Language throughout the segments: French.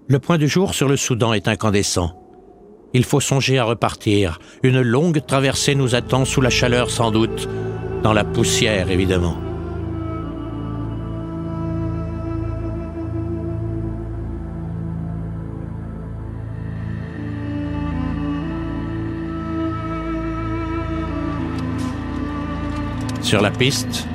Le point du jour sur le Soudan est incandescent. Il faut songer à repartir. Une longue traversée nous attend sous la chaleur sans doute, dans la poussière évidemment. Sur la piste,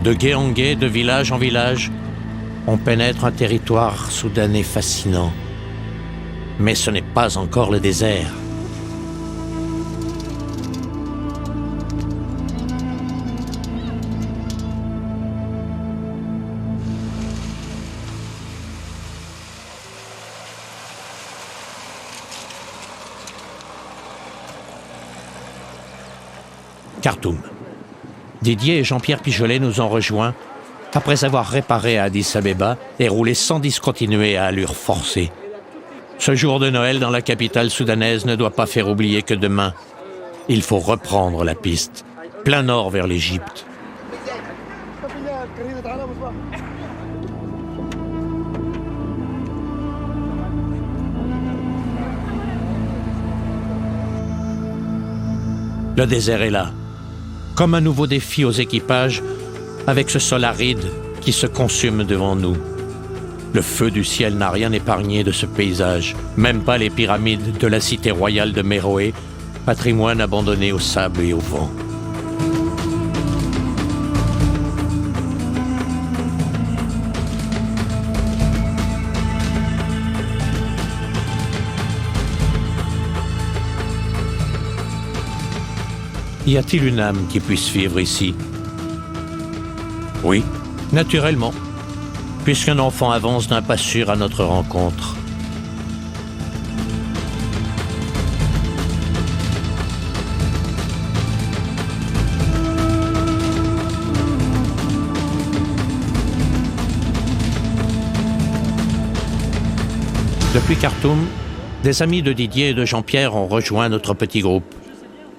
de gué en gué, de village en village, on pénètre un territoire soudanais fascinant. Mais ce n'est pas encore le désert. Khartoum. Didier et Jean-Pierre Pigelet nous ont rejoints après avoir réparé à Addis-Abeba et roulé sans discontinuer à allure forcée. Ce jour de Noël dans la capitale soudanaise ne doit pas faire oublier que demain, il faut reprendre la piste, plein nord vers l'Égypte. Le désert est là, comme un nouveau défi aux équipages, avec ce sol aride qui se consume devant nous. Le feu du ciel n'a rien épargné de ce paysage, même pas les pyramides de la cité royale de Méroé, patrimoine abandonné au sable et au vent. Y a-t-il une âme qui puisse vivre ici? Oui, naturellement, puisqu'un enfant avance d'un pas sûr à notre rencontre. Depuis Khartoum, des amis de Didier et de Jean-Pierre ont rejoint notre petit groupe.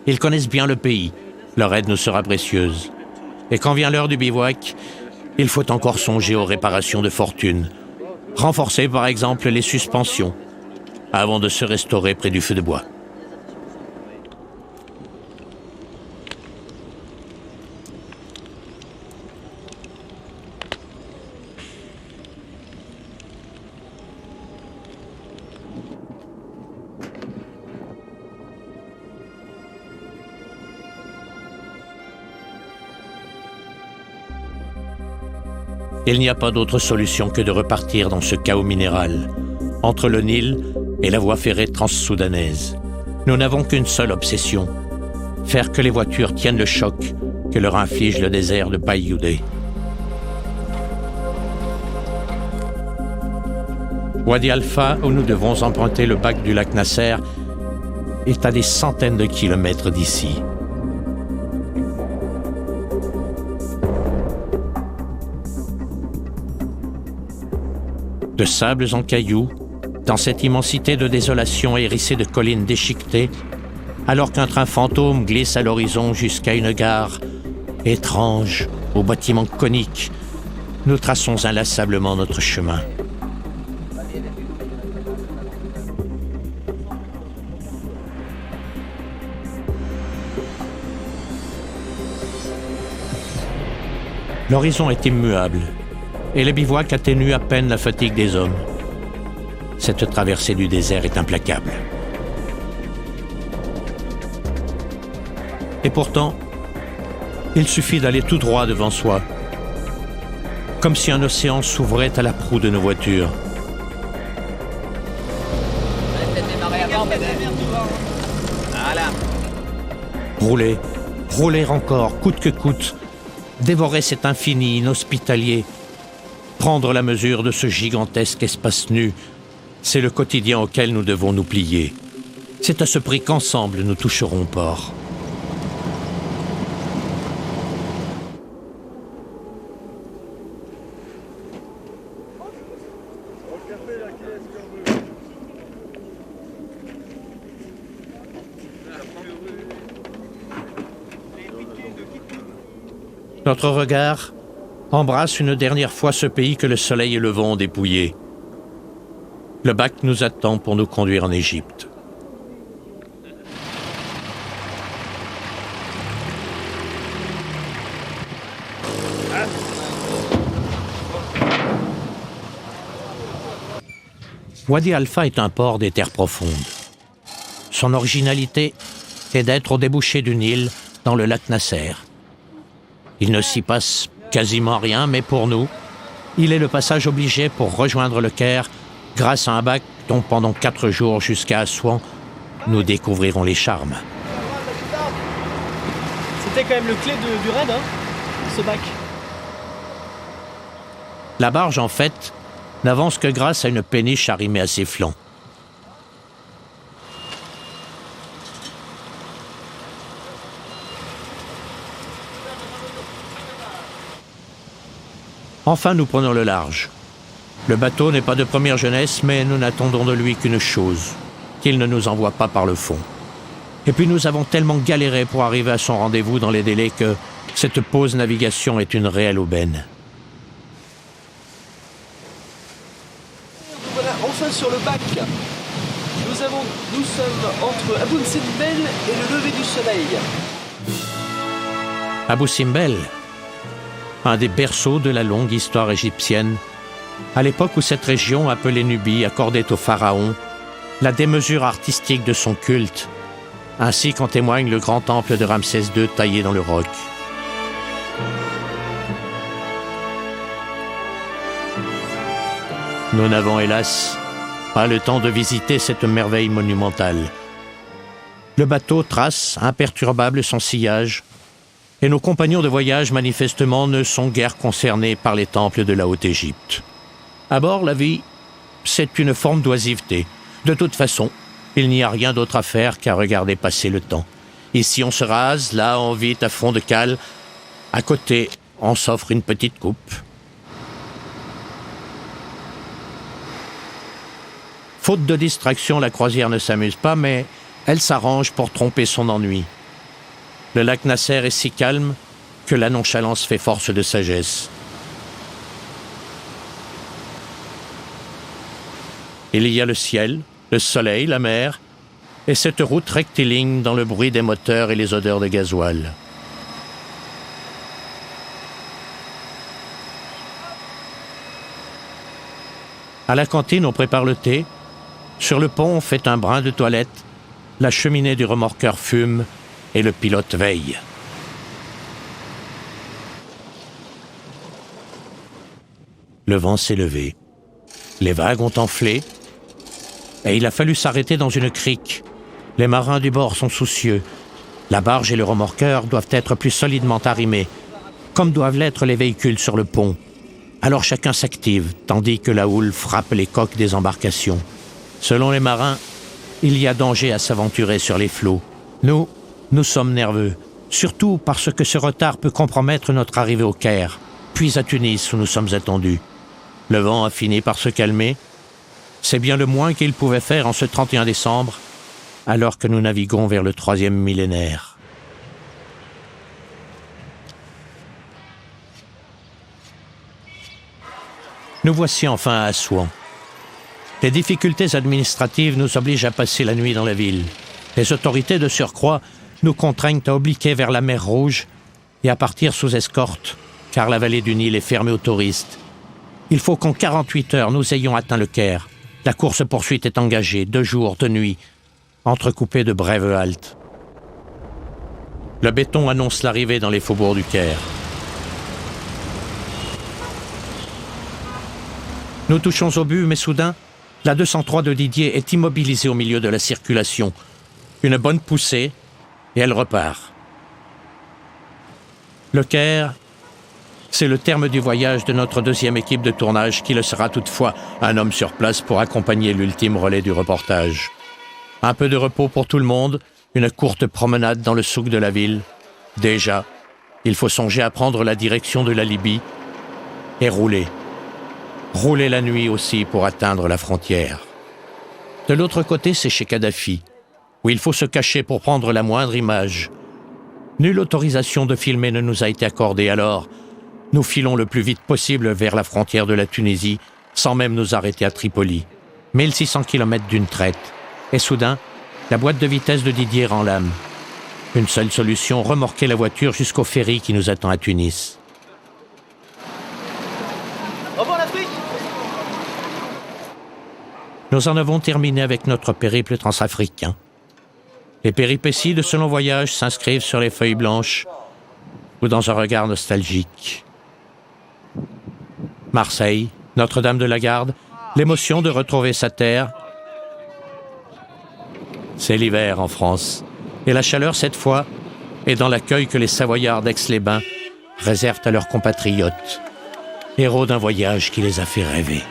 Ils connaissent bien le pays, leur aide nous sera précieuse. Et quand vient l'heure du bivouac, il faut encore songer aux réparations de fortune. Renforcer par exemple les suspensions, avant de se restaurer près du feu de bois. Il n'y a pas d'autre solution que de repartir dans ce chaos minéral, entre le Nil et la voie ferrée transsoudanaise. Nous n'avons qu'une seule obsession, faire que les voitures tiennent le choc que leur inflige le désert de Païoudé. Wadi Alpha, où nous devons emprunter le bac du lac Nasser, est à des centaines de kilomètres d'ici. De sables en cailloux, dans cette immensité de désolation hérissée de collines déchiquetées, alors qu'un train fantôme glisse à l'horizon jusqu'à une gare étrange, aux bâtiments coniques, nous traçons inlassablement notre chemin. L'horizon est immuable, et le bivouac atténue à peine la fatigue des hommes. Cette traversée du désert est implacable. Et pourtant, il suffit d'aller tout droit devant soi, comme si un océan s'ouvrait à la proue de nos voitures. Rouler, rouler encore, coûte que coûte, dévorer cet infini inhospitalier, prendre la mesure de ce gigantesque espace nu, c'est le quotidien auquel nous devons nous plier. C'est à ce prix qu'ensemble nous toucherons port. Notre regard embrasse une dernière fois ce pays que le soleil et le vent ont dépouillé. Le bac nous attend pour nous conduire en Égypte. Wadi Halfa est un port des terres profondes. Son originalité est d'être au débouché du Nil, dans le lac Nasser. Il ne s'y passe quasiment rien, mais pour nous, il est le passage obligé pour rejoindre le Caire grâce à un bac dont pendant 4 jours jusqu'à Assouan, nous découvrirons les charmes. C'était quand même le clé du raid, ce bac. La barge, en fait, n'avance que grâce à une péniche arrimée à ses flancs. Enfin, nous prenons le large. Le bateau n'est pas de première jeunesse, mais nous n'attendons de lui qu'une chose, qu'il ne nous envoie pas par le fond. Et puis nous avons tellement galéré pour arriver à son rendez-vous dans les délais que cette pause navigation est une réelle aubaine. Voilà, enfin sur le bac. Nous sommes entre Abou Simbel et le lever du soleil. Abou Simbel, un des berceaux de la longue histoire égyptienne, à l'époque où cette région, appelée Nubie, accordait au pharaon la démesure artistique de son culte, ainsi qu'en témoigne le grand temple de Ramsès II taillé dans le roc. Nous n'avons hélas pas le temps de visiter cette merveille monumentale. Le bateau trace imperturbable son sillage, et nos compagnons de voyage manifestement ne sont guère concernés par les temples de la Haute-Égypte. À bord, la vie, c'est une forme d'oisiveté. De toute façon, il n'y a rien d'autre à faire qu'à regarder passer le temps. Ici, on se rase, là, on vit à fond de cale. À côté, on s'offre une petite coupe. Faute de distraction, la croisière ne s'amuse pas, mais elle s'arrange pour tromper son ennui. Le lac Nasser est si calme que la nonchalance fait force de sagesse. Il y a le ciel, le soleil, la mer, et cette route rectiligne dans le bruit des moteurs et les odeurs de gasoil. À la cantine, on prépare le thé. Sur le pont, on fait un brin de toilette. La cheminée du remorqueur fume et le pilote veille. Le vent s'est levé. Les vagues ont enflé. Et il a fallu s'arrêter dans une crique. Les marins du bord sont soucieux. La barge et le remorqueur doivent être plus solidement arrimés, comme doivent l'être les véhicules sur le pont. Alors chacun s'active, tandis que la houle frappe les coques des embarcations. Selon les marins, il y a danger à s'aventurer sur les flots. Nous sommes nerveux, surtout parce que ce retard peut compromettre notre arrivée au Caire, puis à Tunis où nous sommes attendus. Le vent a fini par se calmer. C'est bien le moins qu'il pouvait faire en ce 31 décembre, alors que nous naviguons vers le 3e millénaire. Nous voici enfin à Assouan. Les difficultés administratives nous obligent à passer la nuit dans la ville. Les autorités de surcroît nous contraignent à obliquer vers la mer Rouge et à partir sous escorte, car la vallée du Nil est fermée aux touristes. Il faut qu'en 48 heures, nous ayons atteint le Caire. La course-poursuite est engagée, 2 jours, 2 nuits, entrecoupés de brèves haltes. Le béton annonce l'arrivée dans les faubourgs du Caire. Nous touchons au but, mais soudain, la 203 de Didier est immobilisée au milieu de la circulation. Une bonne poussée, et elle repart. Le Caire, c'est le terme du voyage de notre 2e équipe de tournage, qui le sera toutefois un homme sur place pour accompagner l'ultime relais du reportage. Un peu de repos pour tout le monde, une courte promenade dans le souk de la ville. Déjà, il faut songer à prendre la direction de la Libye et rouler. Rouler la nuit aussi pour atteindre la frontière. De l'autre côté, c'est chez Kadhafi, où il faut se cacher pour prendre la moindre image. Nulle autorisation de filmer ne nous a été accordée, alors nous filons le plus vite possible vers la frontière de la Tunisie, sans même nous arrêter à Tripoli. 1600 km d'une traite. Et soudain, la boîte de vitesse de Didier rend l'âme. Une seule solution, remorquer la voiture jusqu'au ferry qui nous attend à Tunis. Au revoir l'Afrique. Nous en avons terminé avec notre périple transafricain. Les péripéties de ce long voyage s'inscrivent sur les feuilles blanches ou dans un regard nostalgique. Marseille, Notre-Dame de la Garde, l'émotion de retrouver sa terre. C'est l'hiver en France. Et la chaleur, cette fois, est dans l'accueil que les Savoyards d'Aix-les-Bains réservent à leurs compatriotes, héros d'un voyage qui les a fait rêver.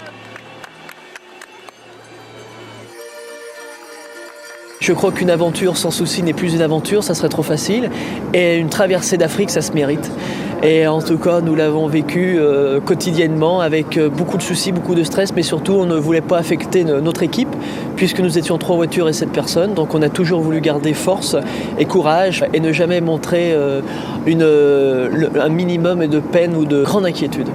Je crois qu'une aventure sans souci n'est plus une aventure, ça serait trop facile. Et une traversée d'Afrique, ça se mérite. Et en tout cas, nous l'avons vécu quotidiennement avec beaucoup de soucis, beaucoup de stress, mais surtout, on ne voulait pas affecter notre équipe, puisque nous étions 3 voitures et 7 personnes. Donc on a toujours voulu garder force et courage et ne jamais montrer un minimum de peine ou de grande inquiétude.